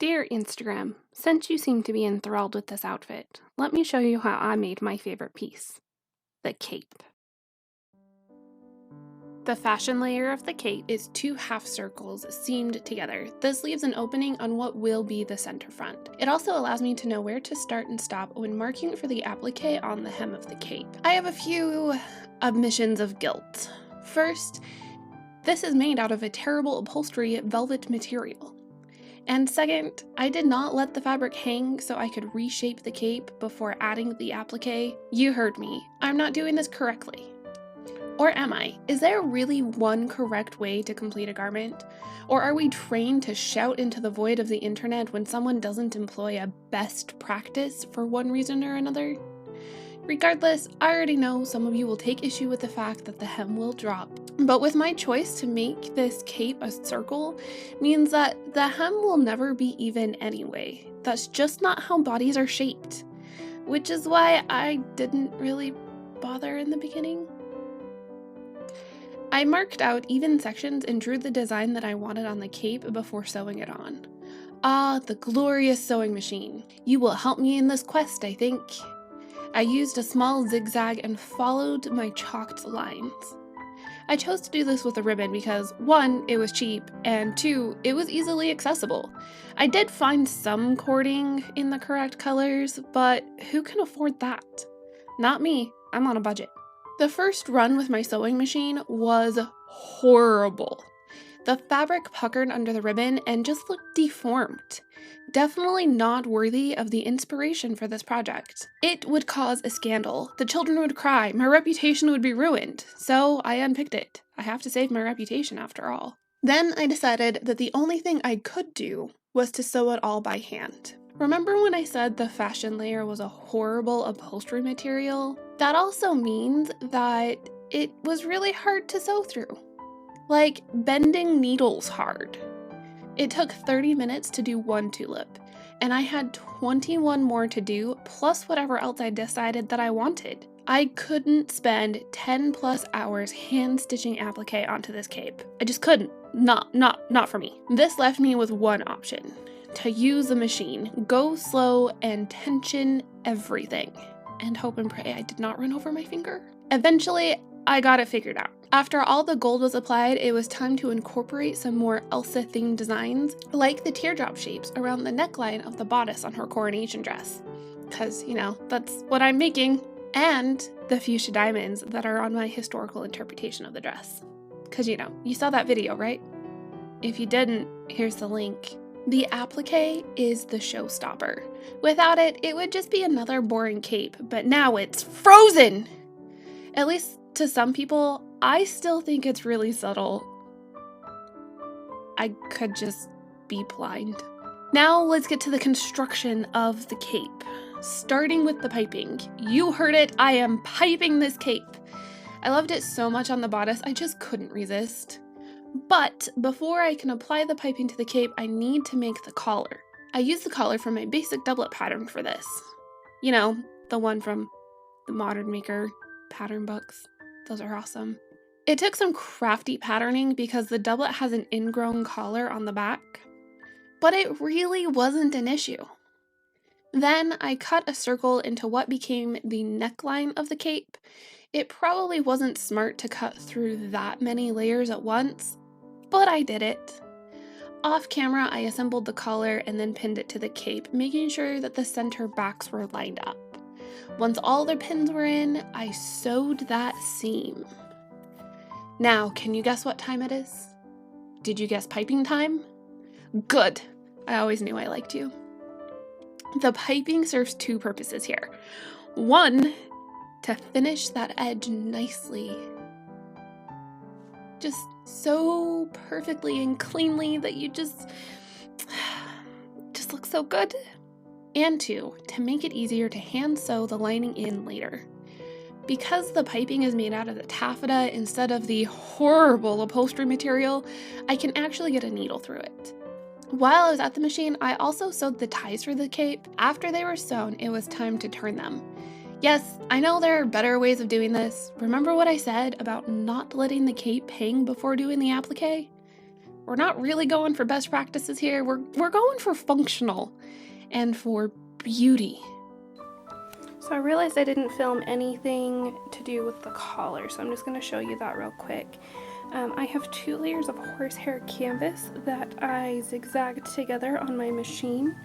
Dear Instagram, since you seem to be enthralled with this outfit, let me show you how I made my favorite piece, the cape. The fashion layer of the cape is two half circles seamed together. This leaves an opening on what will be the center front. It also allows me to know where to start and stop when marking for the applique on the hem of the cape. I have a few admissions of guilt. First, this is made out of a terrible upholstery velvet material. And second, I did not let the fabric hang so I could reshape the cape before adding the applique. You heard me. I'm not doing this correctly. Or am I? Is there really one correct way to complete a garment? Or are we trained to shout into the void of the internet when someone doesn't employ a best practice for one reason or another? Regardless, I already know some of you will take issue with the fact that the hem will drop. But with my choice to make this cape a circle means that the hem will never be even anyway. That's just not how bodies are shaped. Which is why I didn't really bother in the beginning. I marked out even sections and drew the design that I wanted on the cape before sewing it on. Ah, the glorious sewing machine. You will help me in this quest, I think. I used a small zigzag and followed my chalked lines. I chose to do this with a ribbon because 1, it was cheap, and 2, it was easily accessible. I did find some cording in the correct colors, but who can afford that? Not me, I'm on a budget. The first run with my sewing machine was horrible. The fabric puckered under the ribbon and just looked deformed. Definitely not worthy of the inspiration for this project. It would cause a scandal. The children would cry. My reputation would be ruined. So I unpicked it. I have to save my reputation after all. Then I decided that the only thing I could do was to sew it all by hand. Remember when I said the fashion layer was a horrible upholstery material? That also means that it was really hard to sew through. Like bending needles hard. It took 30 minutes to do one tulip, and I had 21 more to do, plus whatever else I decided that I wanted. I couldn't spend 10 plus hours hand stitching applique onto this cape. I just couldn't. Not for me. This left me with one option: to use the machine, go slow and tension everything, and hope and pray I did not run over my finger. Eventually, I got it figured out. After all the gold was applied, it was time to incorporate some more Elsa themed designs, like the teardrop shapes around the neckline of the bodice on her coronation dress. Cause, that's what I'm making. And the fuchsia diamonds that are on my historical interpretation of the dress. Cause you saw that video, right? If you didn't, here's the link. The applique is the showstopper. Without it, it would just be another boring cape, but now it's frozen! At least to some people, I still think it's really subtle. I could just be blind. Now let's get to the construction of the cape. Starting with the piping. You heard it, I am piping this cape. I loved it so much on the bodice, I just couldn't resist. But before I can apply the piping to the cape, I need to make the collar. I used the collar from my basic doublet pattern for this. The one from the Modern Maker pattern books. Those are awesome. It took some crafty patterning because the doublet has an ingrown collar on the back, but it really wasn't an issue. Then I cut a circle into what became the neckline of the cape. It probably wasn't smart to cut through that many layers at once, but I did it. Off camera, I assembled the collar and then pinned it to the cape, making sure that the center backs were lined up. Once all the pins were in, I sewed that seam. Now, can you guess what time it is? Did you guess piping time? Good. I always knew I liked you. The piping serves two purposes here. One, to finish that edge nicely. Just so perfectly and cleanly that you just look so good. And 2, to make it easier to hand sew the lining in later. Because the piping is made out of the taffeta instead of the horrible upholstery material, I can actually get a needle through it. While I was at the machine, I also sewed the ties for the cape. After they were sewn, it was time to turn them. Yes, I know there are better ways of doing this. Remember what I said about not letting the cape hang before doing the applique? We're not really going for best practices here. We're going for functional and for beauty. So I realized I didn't film anything to do with the collar, so I'm just going to show you that real quick. I have 2 layers of horsehair canvas that I zigzagged together on my machine.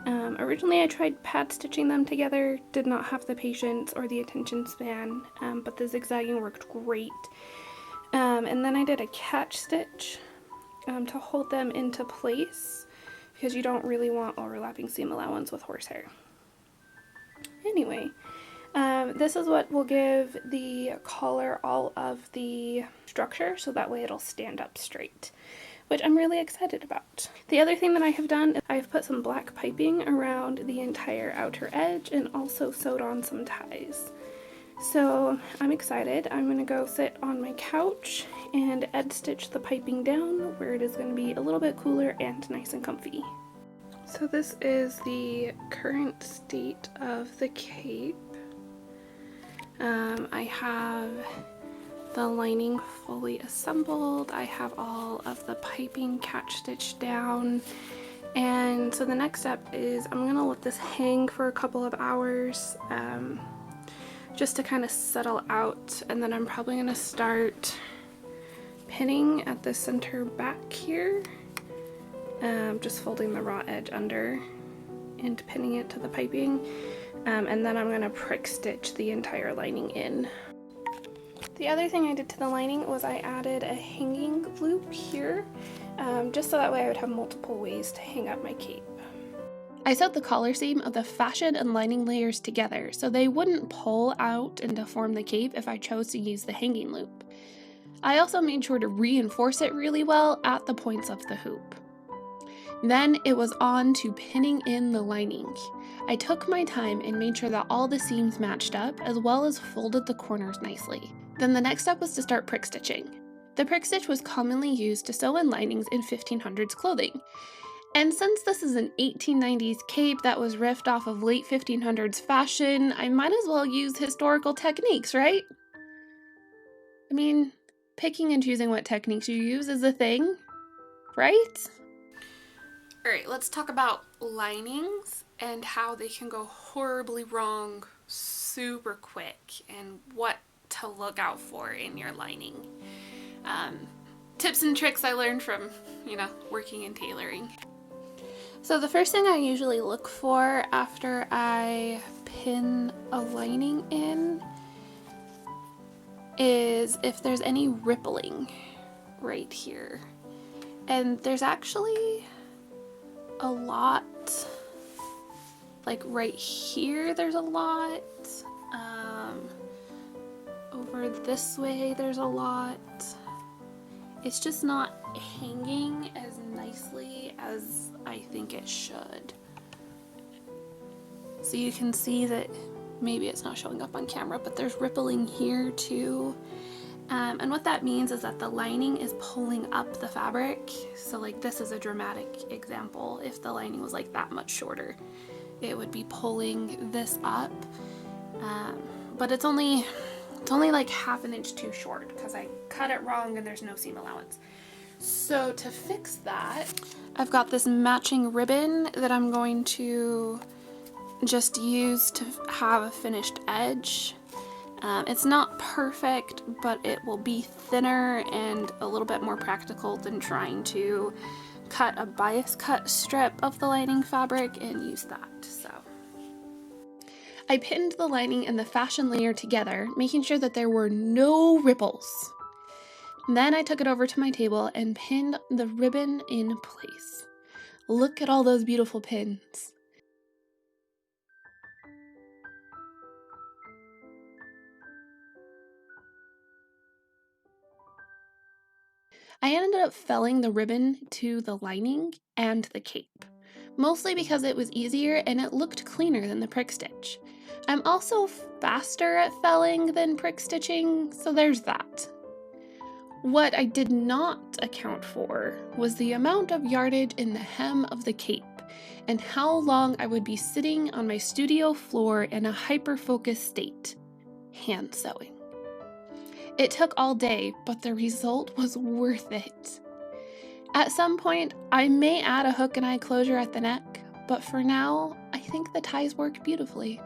Originally I tried pad stitching them together, did not have the patience or the attention span, but the zigzagging worked great. And then I did a catch stitch to hold them into place, because you don't really want overlapping seam allowance with horsehair. Anyway, this is what will give the collar all of the structure, so that way it'll stand up straight, which I'm really excited about. The other thing that I have done is I've put some black piping around the entire outer edge and also sewed on some ties. So I'm excited. I'm going to go sit on my couch and edge stitch the piping down where it is going to be a little bit cooler and nice and comfy. So this is the current state of the cape. I have the lining fully assembled. I have all of the piping catch stitched down. And so the next step is I'm going to let this hang for a couple of hours. Just to kind of settle out, and then I'm probably going to start pinning at the center back here, just folding the raw edge under and pinning it to the piping, and then I'm going to prick stitch the entire lining in. The other thing I did to the lining was I added a hanging loop here, just so that way I would have multiple ways to hang up my cape. I sewed the collar seam of the fashion and lining layers together so they wouldn't pull out and deform the cape if I chose to use the hanging loop. I also made sure to reinforce it really well at the points of the hoop. Then it was on to pinning in the lining. I took my time and made sure that all the seams matched up, as well as folded the corners nicely. Then the next step was to start prick stitching. The prick stitch was commonly used to sew in linings in 1500s clothing. And since this is an 1890s cape that was riffed off of late 1500s fashion, I might as well use historical techniques, right? I mean, picking and choosing what techniques you use is a thing, right? Alright, let's talk about linings and how they can go horribly wrong super quick and what to look out for in your lining. Tips and tricks I learned from, working in tailoring. So the first thing I usually look for after I pin a lining in is if there's any rippling right here. And there's actually a lot, like right here there's a lot, over this way there's a lot. It's just not hanging as nicely as I think it should. So you can see that maybe it's not showing up on camera, but there's rippling here too. And what that means is that the lining is pulling up the fabric. So like this is a dramatic example. If the lining was like that much shorter, it would be pulling this up. But it's only like ½ an inch too short because I cut it wrong and there's no seam allowance. So to fix that, I've got this matching ribbon that I'm going to just use to have a finished edge. It's not perfect, but it will be thinner and a little bit more practical than trying to cut a bias cut strip of the lining fabric and use that. So I pinned the lining and the fashion layer together, making sure that there were no ripples. Then I took it over to my table and pinned the ribbon in place. Look at all those beautiful pins. I ended up felling the ribbon to the lining and the cape, mostly because it was easier and it looked cleaner than the prick stitch. I'm also faster at felling than prick stitching, so there's that. What I did not account for was the amount of yardage in the hem of the cape and how long I would be sitting on my studio floor in a hyper-focused state, hand sewing. It took all day, but the result was worth it. At some point, I may add a hook and eye closure at the neck, but for now, I think the ties work beautifully.